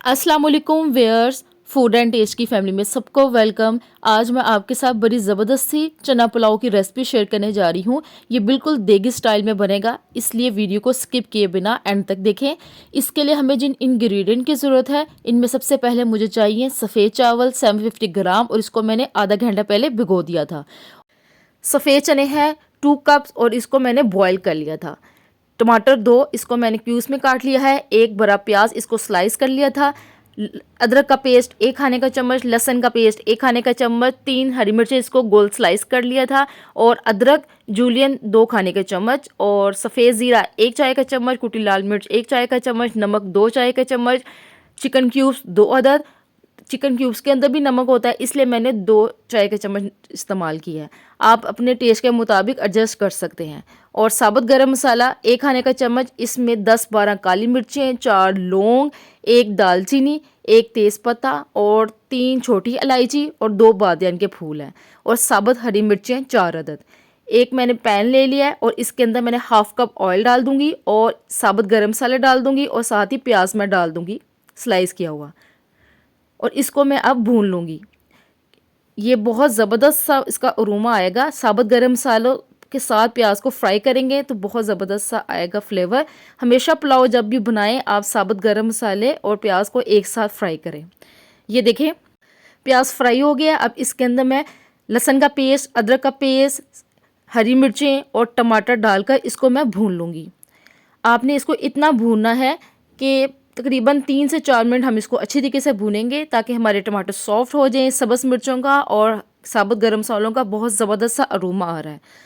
अस्सलाम वालेकुम viewers, food and test की फैमिली में सबको वेलकम। आज मैं आपके साथ बड़ी ज़बरदस्त सी चना पुलाव की रेसिपी शेयर करने जा रही हूँ। ये बिल्कुल देगी स्टाइल में बनेगा, इसलिए वीडियो को स्किप किए बिना एंड तक देखें। इसके लिए हमें जिन इंग्रेडिएंट की ज़रूरत है, इनमें सबसे पहले मुझे चाहिए सफ़ेद चावल 750 ग्राम, और इसको मैंने आधा घंटा पहले भिगो दिया था। सफ़ेद चने हैं 2 कप्स, और इसको मैंने बॉयल कर लिया था। टमाटर 2, इसको मैंने क्यूब्स में काट लिया है। एक बड़ा प्याज, इसको स्लाइस कर लिया था। अदरक का पेस्ट 1 खाने का चम्मच, लहसुन का पेस्ट 1 खाने का चम्मच, 3 हरी मिर्चें, इसको गोल स्लाइस कर लिया था। और अदरक जूलियन 2 खाने के चम्मच, और सफ़ेद ज़ीरा 1 चाय का चम्मच, कुटी लाल मिर्च 1 चाय का चम्मच, नमक 2 चाय का चम्मच, चिकन क्यूब्स 2 अदद। चिकन क्यूब्स के अंदर भी नमक होता है, इसलिए मैंने 2 चाय के चम्मच इस्तेमाल किया है। आप अपने टेस्ट के मुताबिक एडजस्ट कर सकते हैं। और साबुत गरम मसाला 1 खाने का चम्मच, इसमें 10-12 काली मिर्चें, 4 लौंग, 1 दालचीनी, 1 तेज़पत्ता और 3 छोटी इलायची और 2 बादियान के फूल हैं। और साबुत हरी मिर्चें 4 अदद। एक मैंने पैन ले लिया है और इसके अंदर मैंने हाफ कप ऑयल डाल दूंगी और साबुत गरम मसाले डाल दूंगी, और साथ ही प्याज मैं डाल दूंगी स्लाइस किया हुआ, और इसको मैं अब भून लूँगी। ये बहुत ज़बरदस्त सा इसका अरोमा आएगा। साबुत गरम मसालों के साथ प्याज को फ्राई करेंगे तो बहुत ज़बरदस्त सा आएगा फ्लेवर। हमेशा पुलाव जब भी बनाएं, आप साबुत गरम मसाले और प्याज को एक साथ फ्राई करें। ये देखें, प्याज फ्राई हो गया। अब इसके अंदर मैं लहसुन का पेस्ट, अदरक का पेस्ट, हरी मिर्चें और टमाटर डालकर इसको मैं भून लूँगी। आपने इसको इतना भूनना है कि तकरीबन 3 से 4 मिनट हम इसको अच्छी तरीके से भूनेंगे, ताकि हमारे टमाटर सॉफ्ट हो जाएं। सब्ज़ मिर्चों का और साबुत गरम मसालों का बहुत ज़बरदस्त सा अरोमा आ रहा है।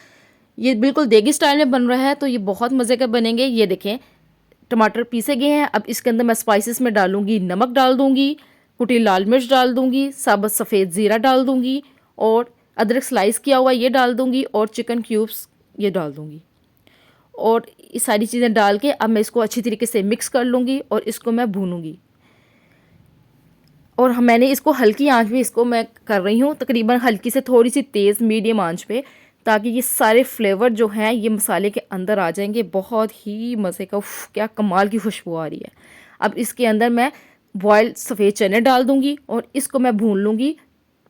ये बिल्कुल देगी स्टाइल में बन रहा है, तो ये बहुत मज़े के बनेंगे। ये देखें, टमाटर पीसे गए हैं। अब इसके अंदर मैं स्पाइसेस में डालूंगी, नमक डाल दूंगी, कुटी लाल मिर्च डाल दूंगी, साबुत सफ़ेद ज़ीरा डाल दूंगी, और अदरक स्लाइस किया हुआ ये डाल दूंगी, और चिकन क्यूब्स ये डाल दूंगी। और ये सारी चीज़ें डाल के अब मैं इसको अच्छी तरीके से मिक्स कर लूँगी और इसको मैं भूनूंगी। और मैंने इसको हल्की आंच पे इसको मैं कर रही हूँ, तकरीबन हल्की से थोड़ी सी तेज़ मीडियम आंच पे, ताकि ये सारे फ्लेवर जो हैं ये मसाले के अंदर आ जाएंगे। बहुत ही मज़े का, क्या कमाल की खुशबू आ रही है। अब इसके अंदर मैं बॉयल सफ़ेद चने डाल दूँगी और इसको मैं भून लूँगी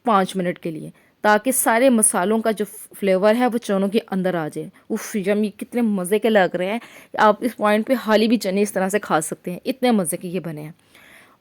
5 मिनट के लिए, ताकि सारे मसालों का जो फ्लेवर है वो चनों के अंदर आ जाए। उफ, यम्मी, कितने मज़े के लग रहे हैं। आप इस पॉइंट पे हाली भी चने इस तरह से खा सकते हैं, इतने मज़े के ये बने हैं।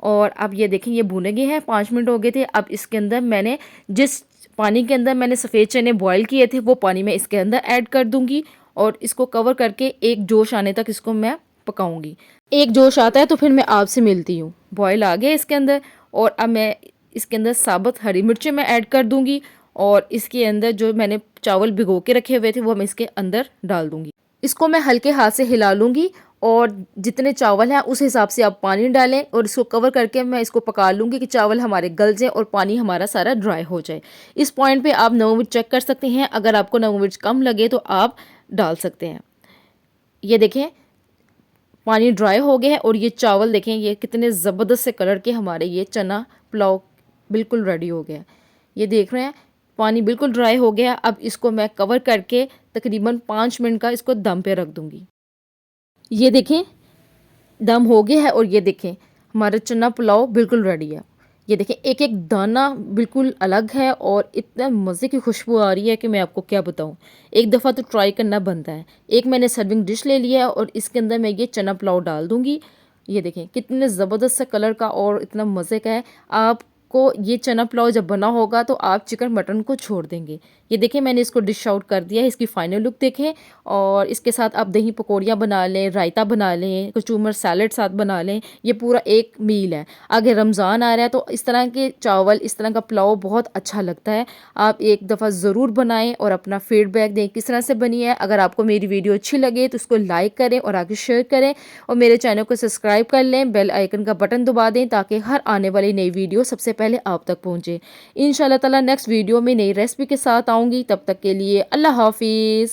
और अब ये देखें, ये भुने गए हैं, 5 मिनट हो गए थे। अब इसके अंदर मैंने जिस पानी के अंदर मैंने सफ़ेद चने बॉयल किए थे वो पानी मैं इसके अंदर ऐड कर दूंगी, और इसको कवर करके एक जोश आने तक इसको मैं पकाऊंगी। एक जोश आता है तो फिर मैं आपसे मिलती हूँ। बॉयल आ गया इसके अंदर, और अब मैं इसके अंदर साबुत हरी मिर्चें मैं ऐड कर दूंगी, और इसके अंदर जो मैंने चावल भिगो के रखे हुए थे वो मैं इसके अंदर डाल दूंगी। इसको मैं हल्के हाथ से हिला लूँगी, और जितने चावल हैं उस हिसाब से आप पानी डालें, और इसको कवर करके मैं इसको पका लूँगी कि चावल हमारे गल जाए और पानी हमारा सारा ड्राई हो जाए। इस पॉइंट पे आप नमक मिर्च चेक कर सकते हैं, अगर आपको नमक मिर्च कम लगे तो आप डाल सकते हैं। ये देखें, पानी ड्राई हो गया है, और ये चावल देखें, ये कितने ज़बरदस्त से कलर के हमारे ये चना पुलाव बिल्कुल रेडी हो गया। ये देख रहे हैं, पानी बिल्कुल ड्राई हो गया। अब इसको मैं कवर करके तकरीबन 5 मिनट का इसको दम पे रख दूँगी। ये देखें, दम हो गया है, और ये देखें हमारा चना पुलाव बिल्कुल रेडी है। ये देखें, एक एक दाना बिल्कुल अलग है, और इतना मज़े की खुशबू आ रही है कि मैं आपको क्या बताऊं। एक दफ़ा तो ट्राई करना बनता है। एक मैंने सर्विंग डिश ले लिया है, और इसके अंदर मैं ये चना पुलाव डाल दूँगी। ये देखें कितने ज़बरदस्त से कलर का और इतना मज़े का है। आपको ये चना पुलाव जब बना होगा तो आप चिकन मटन को छोड़ देंगे। ये देखें, मैंने इसको डिश आउट कर दिया है। इसकी फ़ाइनल लुक देखें, और इसके साथ आप दही पकौड़ियाँ बना लें, रायता बना लें, कचूमर सैलड साथ बना लें। ये पूरा एक मील है। अगर रमज़ान आ रहा है तो इस तरह के चावल, इस तरह का पुलाव बहुत अच्छा लगता है। आप एक दफ़ा ज़रूर बनाएं और अपना फीडबैक दें किस तरह से बनी है। अगर आपको मेरी वीडियो अच्छी लगे तो उसको लाइक करें और आगे शेयर करें, और मेरे चैनल को सब्सक्राइब कर लें, बेल आइकन का बटन दबा दें, ताकि हर आने वाली नई वीडियो सबसे पहले आप तक पहुँचे। इंशाल्लाह ताला नेक्स्ट वीडियो में नई रेसिपी के साथ आऊँगी। तब तक के लिए अल्लाह हाफिज़।